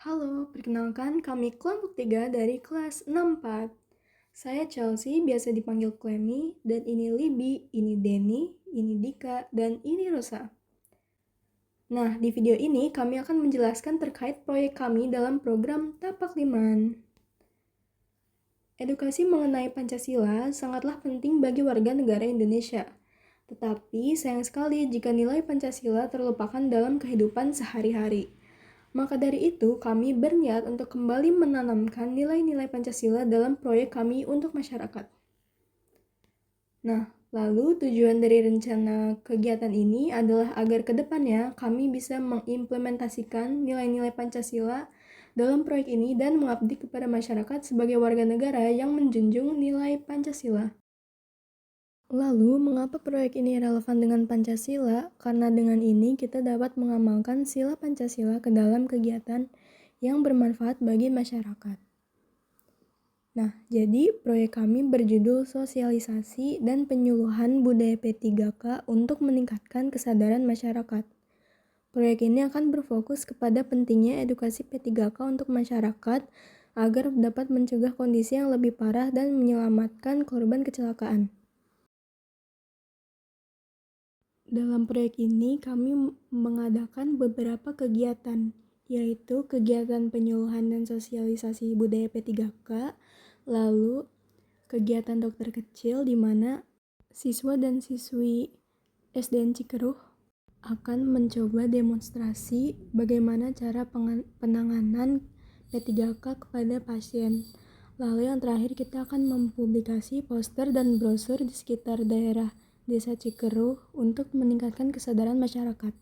Halo, perkenalkan kami kelompok 3 dari kelas 64. Saya Chelsea, biasa dipanggil Clemmy, dan ini Libby, ini Denny, ini Dika, dan ini Rosa. Nah, di video ini kami akan menjelaskan terkait proyek kami dalam program Tapak Liman. Edukasi mengenai Pancasila sangatlah penting bagi warga negara Indonesia. Tetapi sayang sekali jika nilai Pancasila terlupakan dalam kehidupan sehari-hari. Maka dari itu, kami berniat untuk kembali menanamkan nilai-nilai Pancasila dalam proyek kami untuk masyarakat. Nah, lalu tujuan dari rencana kegiatan ini adalah agar ke depannya kami bisa mengimplementasikan nilai-nilai Pancasila dalam proyek ini dan mengabdi kepada masyarakat sebagai warga negara yang menjunjung nilai Pancasila. Lalu, mengapa proyek ini relevan dengan Pancasila? Karena dengan ini kita dapat mengamalkan sila Pancasila ke dalam kegiatan yang bermanfaat bagi masyarakat. Nah, jadi proyek kami berjudul Sosialisasi dan Penyuluhan Budaya P3K untuk meningkatkan kesadaran masyarakat. Proyek ini akan berfokus kepada pentingnya edukasi P3K untuk masyarakat agar dapat mencegah kondisi yang lebih parah dan menyelamatkan korban kecelakaan. Dalam proyek ini, kami mengadakan beberapa kegiatan, yaitu kegiatan penyuluhan dan sosialisasi budaya P3K, lalu kegiatan dokter kecil di mana siswa dan siswi SDN Cikeruh akan mencoba demonstrasi bagaimana cara penanganan P3K kepada pasien. Lalu yang terakhir kita akan mempublikasi poster dan brosur di sekitar daerah Desa Cikeruh untuk meningkatkan kesadaran masyarakat.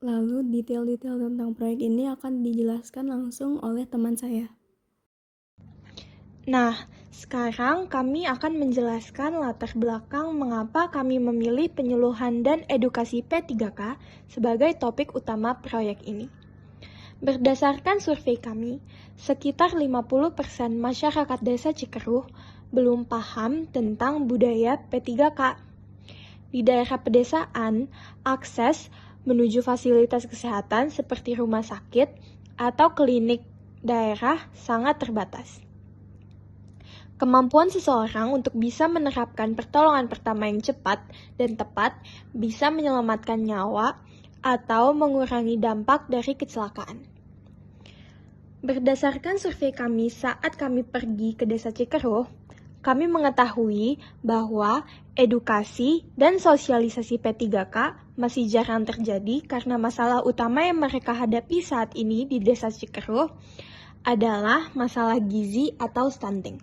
Lalu detail-detail tentang proyek ini akan dijelaskan langsung oleh teman saya. Nah, sekarang kami akan menjelaskan latar belakang mengapa kami memilih penyuluhan dan edukasi P3K sebagai topik utama proyek ini. Berdasarkan survei kami, sekitar 50% masyarakat desa Cikeruh belum paham tentang budaya P3K. Di daerah pedesaan, akses menuju fasilitas kesehatan seperti rumah sakit atau klinik daerah sangat terbatas. Kemampuan seseorang untuk bisa menerapkan pertolongan pertama yang cepat dan tepat bisa menyelamatkan nyawa atau mengurangi dampak dari kecelakaan. Berdasarkan survei kami saat kami pergi ke Desa Cikeruh, kami mengetahui bahwa edukasi dan sosialisasi P3K masih jarang terjadi karena masalah utama yang mereka hadapi saat ini di Desa Cikeruh adalah masalah gizi atau stunting.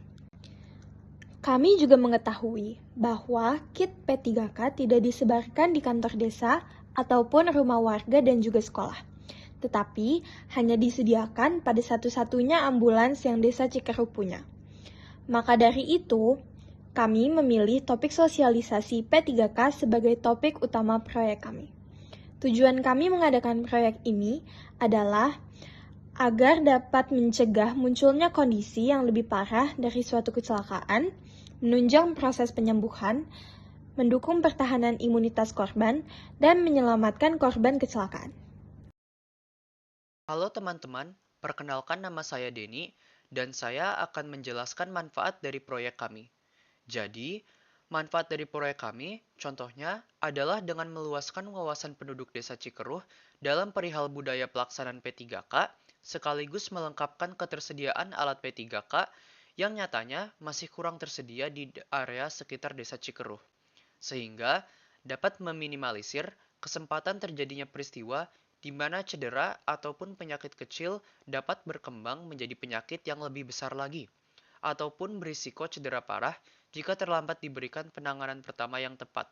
Kami juga mengetahui bahwa kit P3K tidak disebarkan di kantor desa ataupun rumah warga dan juga sekolah, tetapi hanya disediakan pada satu-satunya ambulans yang desa Cikeruh punya. Maka dari itu, kami memilih topik sosialisasi P3K sebagai topik utama proyek kami. Tujuan kami mengadakan proyek ini adalah agar dapat mencegah munculnya kondisi yang lebih parah dari suatu kecelakaan, menunjang proses penyembuhan, mendukung pertahanan imunitas korban, dan menyelamatkan korban kecelakaan. Halo teman-teman, perkenalkan nama saya Denny, dan saya akan menjelaskan manfaat dari proyek kami. Jadi, manfaat dari proyek kami, contohnya, adalah dengan meluaskan wawasan penduduk desa Cikeruh dalam perihal budaya pelaksanaan P3K, sekaligus melengkapkan ketersediaan alat P3K yang nyatanya masih kurang tersedia di area sekitar desa Cikeruh, sehingga dapat meminimalisir kesempatan terjadinya peristiwa di mana cedera ataupun penyakit kecil dapat berkembang menjadi penyakit yang lebih besar lagi, ataupun berisiko cedera parah jika terlambat diberikan penanganan pertama yang tepat.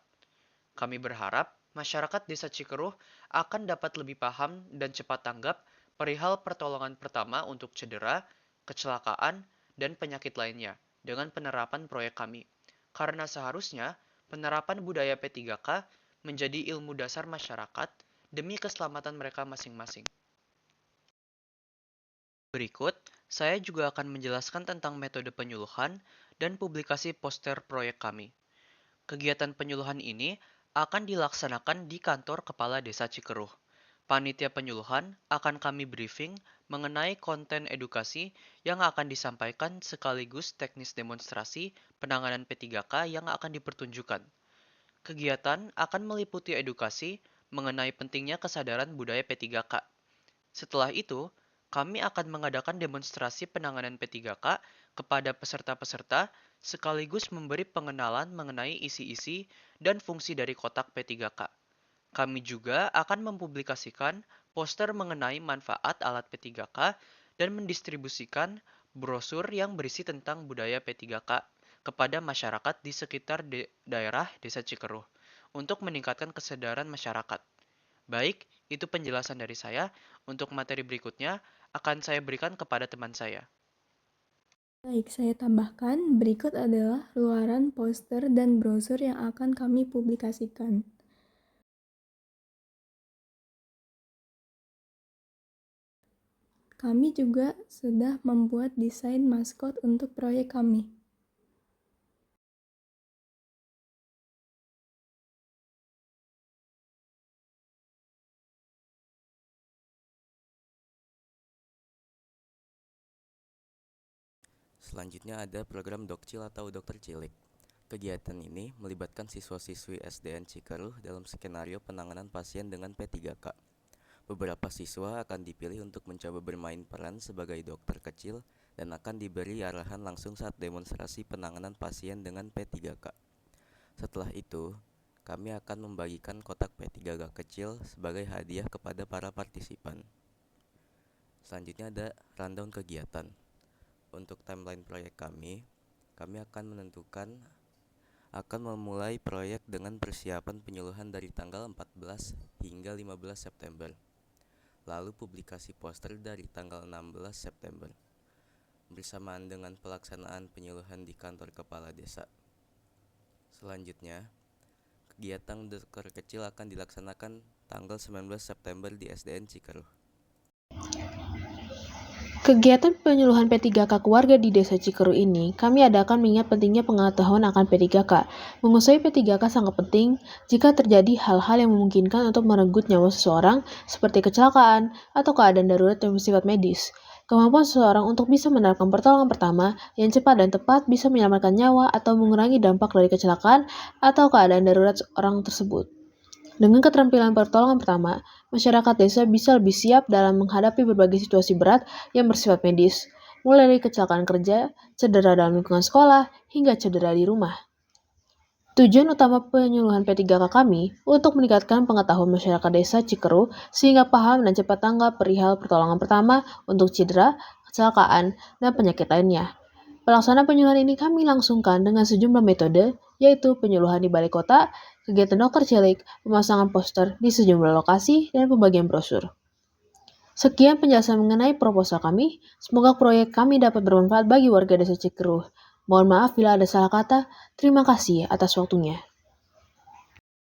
Kami berharap masyarakat desa Cikeruh akan dapat lebih paham dan cepat tanggap perihal pertolongan pertama untuk cedera, kecelakaan, dan penyakit lainnya dengan penerapan proyek kami. Karena seharusnya penerapan budaya P3K menjadi ilmu dasar masyarakat demi keselamatan mereka masing-masing. Berikut, saya juga akan menjelaskan tentang metode penyuluhan dan publikasi poster proyek kami. Kegiatan penyuluhan ini akan dilaksanakan di kantor Kepala Desa Cikeruh. Panitia penyuluhan akan kami briefing mengenai konten edukasi yang akan disampaikan sekaligus teknis demonstrasi penanganan P3K yang akan dipertunjukkan. Kegiatan akan meliputi edukasi mengenai pentingnya kesadaran budaya P3K. Setelah itu, kami akan mengadakan demonstrasi penanganan P3K kepada peserta-peserta sekaligus memberi pengenalan mengenai isi-isi dan fungsi dari kotak P3K. Kami juga akan mempublikasikan poster mengenai manfaat alat P3K dan mendistribusikan brosur yang berisi tentang budaya P3K kepada masyarakat di sekitar daerah Desa Cikeruh untuk meningkatkan kesadaran masyarakat. Baik, itu penjelasan dari saya. Untuk materi berikutnya akan saya berikan kepada teman saya. Baik, saya tambahkan, berikut adalah luaran poster dan brosur yang akan kami publikasikan. Kami juga sudah membuat desain maskot untuk proyek kami. Selanjutnya ada program Dokcil atau Dokter Cilik. Kegiatan ini melibatkan siswa-siswi SDN Cikeruh dalam skenario penanganan pasien dengan P3K. Beberapa siswa akan dipilih untuk mencoba bermain peran sebagai dokter kecil dan akan diberi arahan langsung saat demonstrasi penanganan pasien dengan P3K. Setelah itu, kami akan membagikan kotak P3K kecil sebagai hadiah kepada para partisipan. Selanjutnya ada rundown kegiatan. Untuk timeline proyek kami akan memulai proyek dengan persiapan penyuluhan dari tanggal 14 hingga 15 September. Lalu publikasi poster dari tanggal 16 September. Bersamaan dengan pelaksanaan penyuluhan di kantor kepala desa. Selanjutnya, kegiatan dokter kecil akan dilaksanakan tanggal 19 September di SDN Cikeruh. Kegiatan penyuluhan P3K ke warga di Desa Cikeruh ini, kami adakan mengingat pentingnya pengetahuan akan P3K. Menguasai P3K sangat penting jika terjadi hal-hal yang memungkinkan untuk merenggut nyawa seseorang, seperti kecelakaan atau keadaan darurat yang bersifat medis. Kemampuan seseorang untuk bisa menerapkan pertolongan pertama yang cepat dan tepat bisa menyelamatkan nyawa atau mengurangi dampak dari kecelakaan atau keadaan darurat orang tersebut. Dengan keterampilan pertolongan pertama, masyarakat desa bisa lebih siap dalam menghadapi berbagai situasi berat yang bersifat medis, mulai dari kecelakaan kerja, cedera dalam lingkungan sekolah, hingga cedera di rumah. Tujuan utama penyuluhan P3K kami untuk meningkatkan pengetahuan masyarakat desa Cikeruh sehingga paham dan cepat tanggap perihal pertolongan pertama untuk cedera, kecelakaan, dan penyakit lainnya. Pelaksanaan penyuluhan ini kami langsungkan dengan sejumlah metode, yaitu penyuluhan di balai kota, kegiatan dokter cilik, pemasangan poster di sejumlah lokasi, dan pembagian brosur. Sekian penjelasan mengenai proposal kami. Semoga proyek kami dapat bermanfaat bagi warga desa Cikeruh. Mohon maaf bila ada salah kata. Terima kasih atas waktunya.